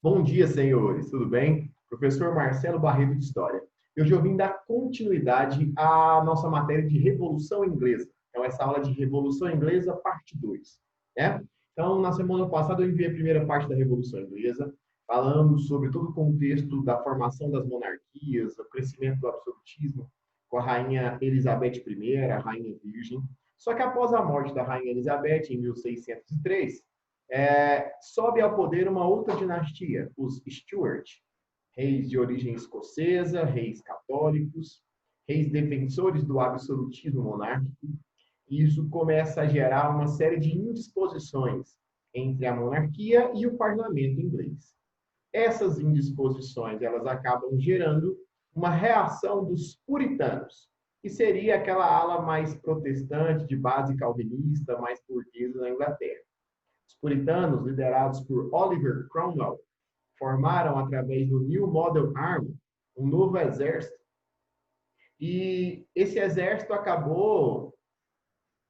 Bom dia, senhores, tudo bem? Professor Marcelo Barreto de História. Eu já vim dar continuidade à nossa matéria de Revolução Inglesa. Então, essa aula de Revolução Inglesa, parte 2, né? Então, na semana passada, eu enviei a primeira parte da Revolução Inglesa, falamos sobre todo o contexto da formação das monarquias, o crescimento do absolutismo com a rainha Elizabeth I, a rainha virgem. Só que após a morte da rainha Elizabeth, em 1603, sobe ao poder uma outra dinastia, os Stuart, reis de origem escocesa, reis católicos, reis defensores do absolutismo monárquico, e isso começa a gerar uma série de indisposições entre a monarquia e o parlamento inglês. Essas indisposições, elas acabam gerando uma reação dos puritanos, que seria aquela ala mais protestante, de base calvinista, mais burguesa na Inglaterra. Os puritanos, liderados por Oliver Cromwell, formaram, através do New Model Army, um novo exército. E esse exército acabou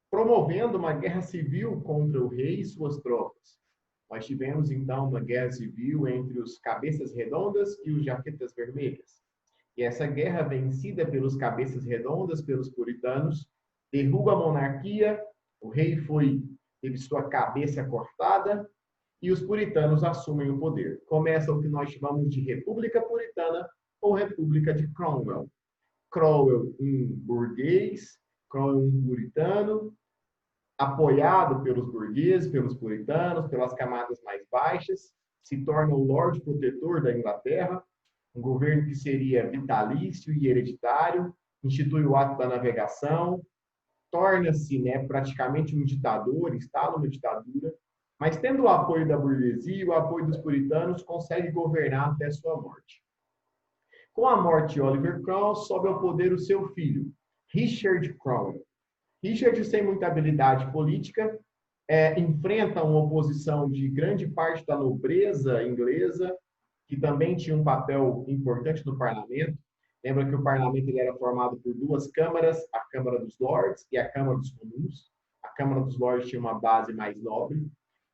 promovendo uma guerra civil contra o rei e suas tropas. Nós tivemos, então, uma guerra civil entre os cabeças redondas e os jaquetas vermelhas. E essa guerra, vencida pelos cabeças redondas, pelos puritanos, derruba a monarquia, o rei teve sua cabeça cortada, e os puritanos assumem o poder. Começa o que nós chamamos de República Puritana ou República de Cromwell. Cromwell, um burguês, Cromwell, um puritano, apoiado pelos burgueses, pelos puritanos, pelas camadas mais baixas, se torna o Lorde Protetor da Inglaterra, um governo que seria vitalício e hereditário, institui o ato da navegação, torna-se, praticamente um ditador, instala uma ditadura, mas tendo o apoio da burguesia e o apoio dos puritanos, consegue governar até sua morte. Com a morte de Oliver Cromwell, sobe ao poder o seu filho, Richard Cromwell. Richard, sem muita habilidade política, enfrenta uma oposição de grande parte da nobreza inglesa, que também tinha um papel importante no parlamento. Lembra que o parlamento ele era formado por duas câmaras, a Câmara dos Lords e a Câmara dos Comuns. A Câmara dos Lords tinha uma base mais nobre.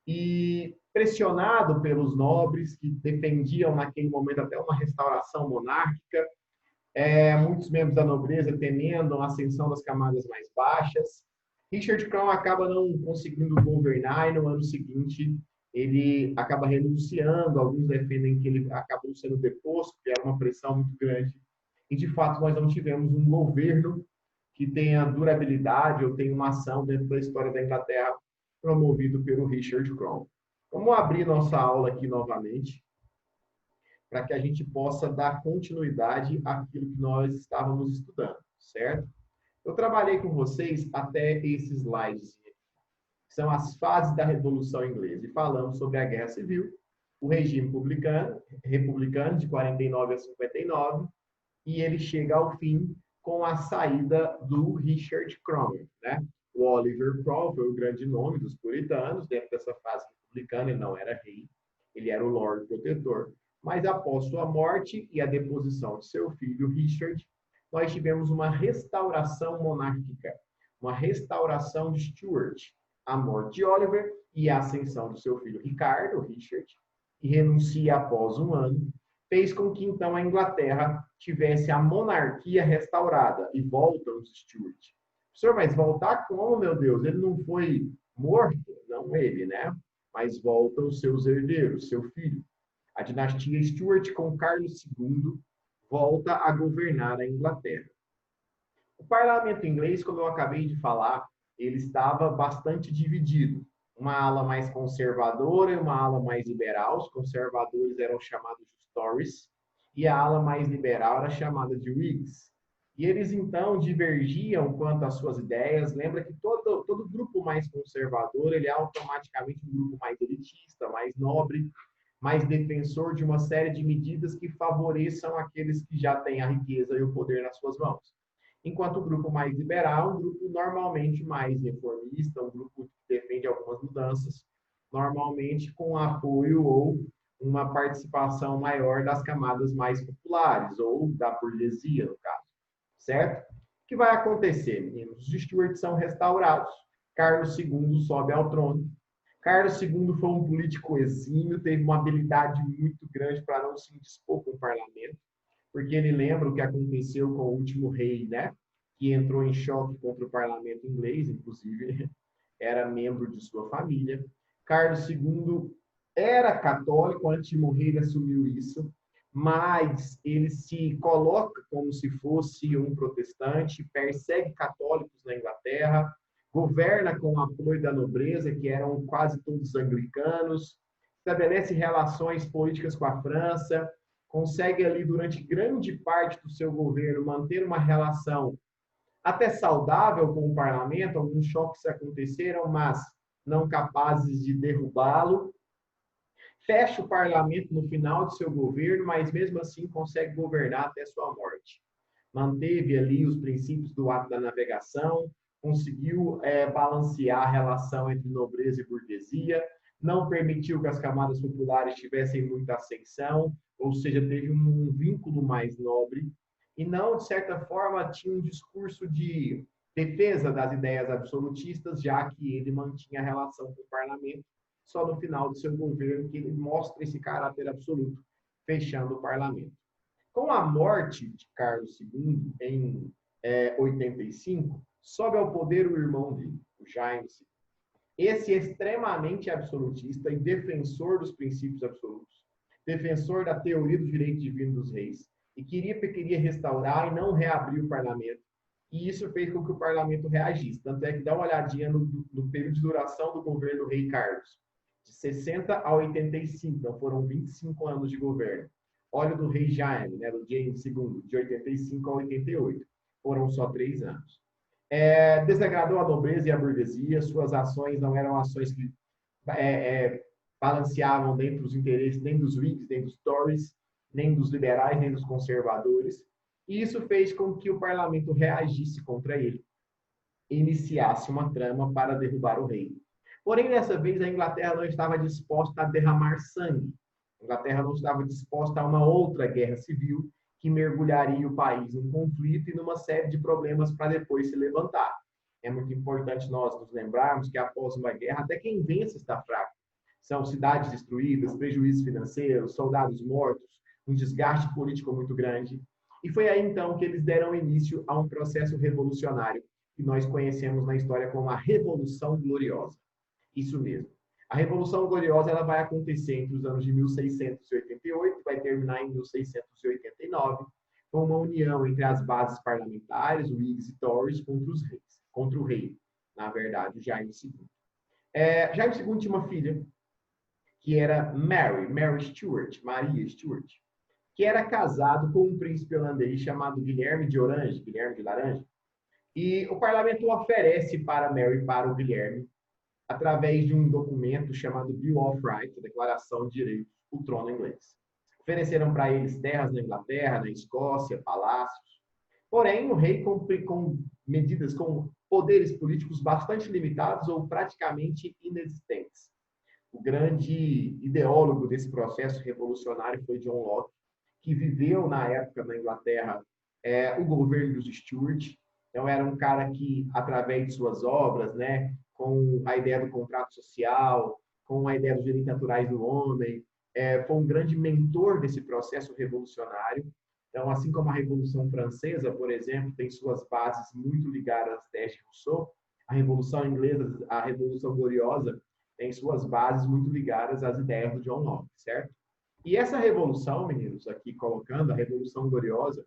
E pressionado pelos nobres, que defendiam naquele momento até uma restauração monárquica, muitos membros da nobreza temendo a ascensão das camadas mais baixas, Richard Cromwell acaba não conseguindo governar e no ano seguinte ele acaba renunciando. Alguns defendem que ele acabou sendo deposto, porque era uma pressão muito grande. E, de fato, nós não tivemos um governo que tenha durabilidade ou tenha uma ação dentro da história da Inglaterra promovido pelo Richard Cromwell. Vamos abrir nossa aula aqui novamente, para que a gente possa dar continuidade àquilo que nós estávamos estudando, certo? Eu trabalhei com vocês até esses slides, que são as fases da Revolução Inglesa, e falamos sobre a Guerra Civil, o regime republicano de 49 a 59, e ele chega ao fim com a saída do Richard Cromwell, né? O Oliver Cromwell foi o grande nome dos puritanos dentro dessa fase republicana. Ele não era rei, ele era o Lord Protetor. Mas após sua morte e a deposição de seu filho Richard, nós tivemos uma restauração monárquica, uma restauração de Stuart, a morte de Oliver e a ascensão do seu filho Ricardo, Richard, que renuncia após um ano, fez com que então a Inglaterra tivesse a monarquia restaurada e voltam os Stuart. Senhor, mas voltar como, meu Deus? Ele não foi morto? Não ele, né? Mas voltam os seus herdeiros, seu filho. A dinastia Stuart, com Carlos II, volta a governar a Inglaterra. O parlamento inglês, como eu acabei de falar, ele estava bastante dividido. Uma ala mais conservadora e uma ala mais liberal. Os conservadores eram chamados de Tories e a ala mais liberal era chamada de Whigs. E eles, então, divergiam quanto às suas ideias. Lembra que todo grupo mais conservador ele é automaticamente um grupo mais elitista, mais nobre, mais defensor de uma série de medidas que favoreçam aqueles que já têm a riqueza e o poder nas suas mãos. Enquanto o grupo mais liberal, um grupo normalmente mais reformista, um grupo que defende algumas mudanças, normalmente com apoio ou uma participação maior das camadas mais populares, ou da burguesia, no caso. Certo? O que vai acontecer, meninos? Os Stuart são restaurados, Carlos II sobe ao trono. Carlos II foi um político exímio, teve uma habilidade muito grande para não se indispor com o parlamento, porque ele lembra o que aconteceu com o último rei, né? Que entrou em choque contra o parlamento inglês, inclusive era membro de sua família. Carlos II era católico, antes de morrer ele assumiu isso, mas ele se coloca como se fosse um protestante, persegue católicos na Inglaterra, governa com o apoio da nobreza, que eram quase todos anglicanos, estabelece relações políticas com a França, consegue ali durante grande parte do seu governo manter uma relação até saudável com o parlamento, alguns choques aconteceram, mas não capazes de derrubá-lo. Fecha o parlamento no final de seu governo, mas mesmo assim consegue governar até sua morte. Manteve ali os princípios do ato da navegação, conseguiu balancear a relação entre nobreza e burguesia, não permitiu que as camadas populares tivessem muita ascensão, ou seja, teve um vínculo mais nobre, e não, de certa forma, tinha um discurso de defesa das ideias absolutistas, já que ele mantinha a relação com o parlamento, só no final do seu governo que ele mostra esse caráter absoluto, fechando o parlamento. Com a morte de Carlos II, em 85, sobe ao poder o irmão dele, o Jaime II. Esse extremamente absolutista e defensor dos princípios absolutos, defensor da teoria do direito divino dos reis, e queria restaurar e não reabrir o parlamento. E isso fez com que o parlamento reagisse. Tanto é que dá uma olhadinha no período de duração do governo do rei Carlos, de 60 a 85, então foram 25 anos de governo. Olha o do rei Jaime, né, do James II, de 85 a 88. Foram só 3 anos. Desagradou a nobreza e a burguesia, suas ações não eram ações que balanceavam dentro dos interesses nem dos Whigs, nem dos Tories, nem dos liberais, nem dos conservadores. E isso fez com que o parlamento reagisse contra ele e iniciasse uma trama para derrubar o rei. Porém, dessa vez, a Inglaterra não estava disposta a derramar sangue. A Inglaterra não estava disposta a uma outra guerra civil que mergulharia o país num conflito e numa série de problemas para depois se levantar. É muito importante nós nos lembrarmos que após uma guerra, até quem vence está fraco. São cidades destruídas, prejuízos financeiros, soldados mortos, um desgaste político muito grande. E foi aí, então, que eles deram início a um processo revolucionário que nós conhecemos na história como a Revolução Gloriosa. Isso mesmo. A Revolução Gloriosa ela vai acontecer entre os anos de 1688 e vai terminar em 1689, com uma união entre as bases parlamentares, Whigs e Tories, contra o rei, na verdade, Jaime II. Jaime II tinha uma filha, que era Mary Stuart, Maria Stuart, que era casado com um príncipe holandês chamado Guilherme de Orange, Guilherme de Laranja, e o parlamento oferece para Mary e para o Guilherme, através de um documento chamado Bill of Rights, a Declaração de Direitos, o trono inglês. Ofereceram para eles terras na Inglaterra, na Escócia, palácios. Porém, o rei com medidas, com poderes políticos bastante limitados ou praticamente inexistentes. O grande ideólogo desse processo revolucionário foi John Locke, que viveu na época na Inglaterra o governo dos Stuart. Então, era um cara que, através de suas obras, né, com a ideia do contrato social, com a ideia dos direitos naturais do homem, foi um grande mentor desse processo revolucionário. Então, assim como a Revolução Francesa, por exemplo, tem suas bases muito ligadas às ideias de Rousseau, a Revolução Inglesa, a Revolução Gloriosa, tem suas bases muito ligadas às ideias do John Locke, certo? E essa revolução, meninos, aqui colocando, a Revolução Gloriosa,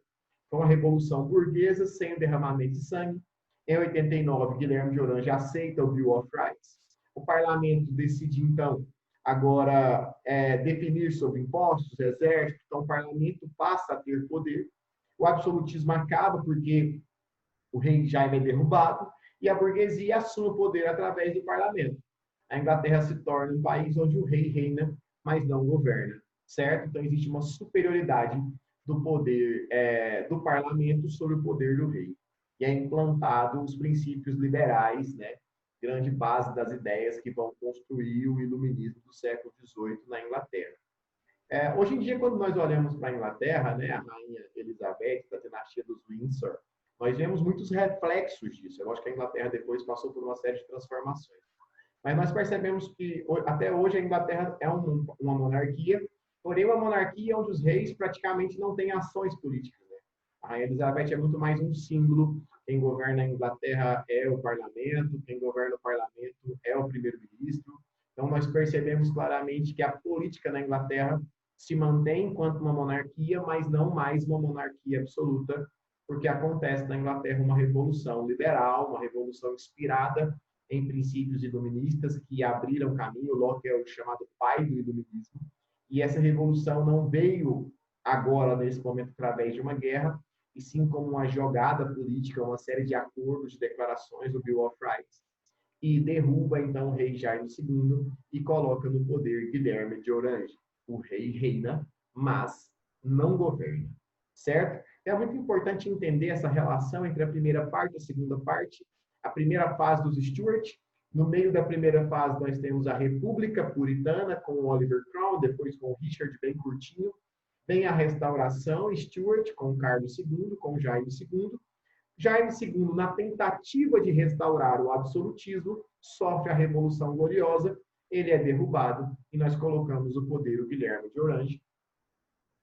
foi uma revolução burguesa, sem derramamento de sangue. Em 89, Guilherme de Orange aceita o Bill of Rights. O parlamento decide, então, agora definir sobre impostos, exército. Então, o parlamento passa a ter poder. O absolutismo acaba porque o rei Jaime é derrubado e a burguesia assume o poder através do parlamento. A Inglaterra se torna um país onde o rei reina, mas não governa, certo? Então, existe uma superioridade do poder do parlamento sobre o poder do rei. E é implantado os princípios liberais, né? Grande base das ideias que vão construir o iluminismo do século XVIII na Inglaterra. Hoje em dia, quando nós olhamos para a Inglaterra, né, a rainha Elizabeth, da dinastia dos Windsor, nós vemos muitos reflexos disso. Eu acho que a Inglaterra depois passou por uma série de transformações. Mas nós percebemos que até hoje a Inglaterra é uma monarquia, porém uma monarquia onde os reis praticamente não têm ações políticas, né? A Rainha Elizabeth é muito mais um símbolo. Quem governa a Inglaterra é o parlamento, quem governa o parlamento é o primeiro-ministro. Então nós percebemos claramente que a política na Inglaterra se mantém enquanto uma monarquia, mas não mais uma monarquia absoluta, porque acontece na Inglaterra uma revolução liberal, uma revolução inspirada em princípios iluministas que abriram caminho. Locke é o chamado pai do iluminismo, e essa revolução não veio agora, nesse momento, através de uma guerra, e sim como uma jogada política, uma série de acordos, de declarações do Bill of Rights, e derruba então o rei Jaime II e coloca no poder Guilherme de Orange. O rei reina, mas não governa, certo? É muito importante entender essa relação entre a primeira parte e a segunda parte. A primeira fase dos Stuart, no meio da primeira fase nós temos a República Puritana com o Oliver Cromwell, depois com o Richard bem curtinho, tem a Restauração Stuart com Carlos II, com Jaime II. Jaime II, na tentativa de restaurar o absolutismo, sofre a Revolução Gloriosa, ele é derrubado e nós colocamos o poder o Guilherme de Orange,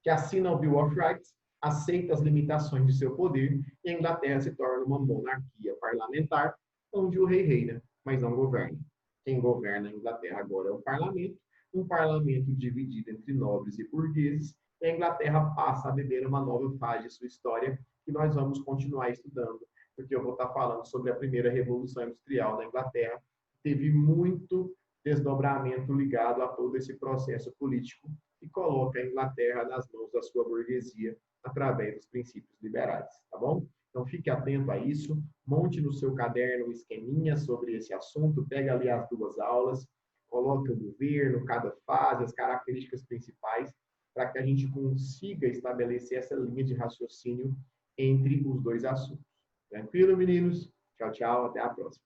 que assina o Bill of Rights, aceita as limitações de seu poder e a Inglaterra se torna uma monarquia parlamentar, onde o rei reina, mas não governa. Quem governa a Inglaterra agora é o parlamento, um parlamento dividido entre nobres e burgueses, e a Inglaterra passa a viver uma nova fase de sua história que nós vamos continuar estudando, porque eu vou estar falando sobre a primeira revolução industrial da Inglaterra, teve muito desdobramento ligado a todo esse processo político e coloca a Inglaterra nas mãos da sua burguesia através dos princípios liberais, tá bom? Então fique atento a isso, monte no seu caderno um esqueminha sobre esse assunto, pega ali as duas aulas, coloque o governo, cada fase, as características principais, para que a gente consiga estabelecer essa linha de raciocínio entre os dois assuntos. Tranquilo, meninos? Tchau, tchau, até a próxima.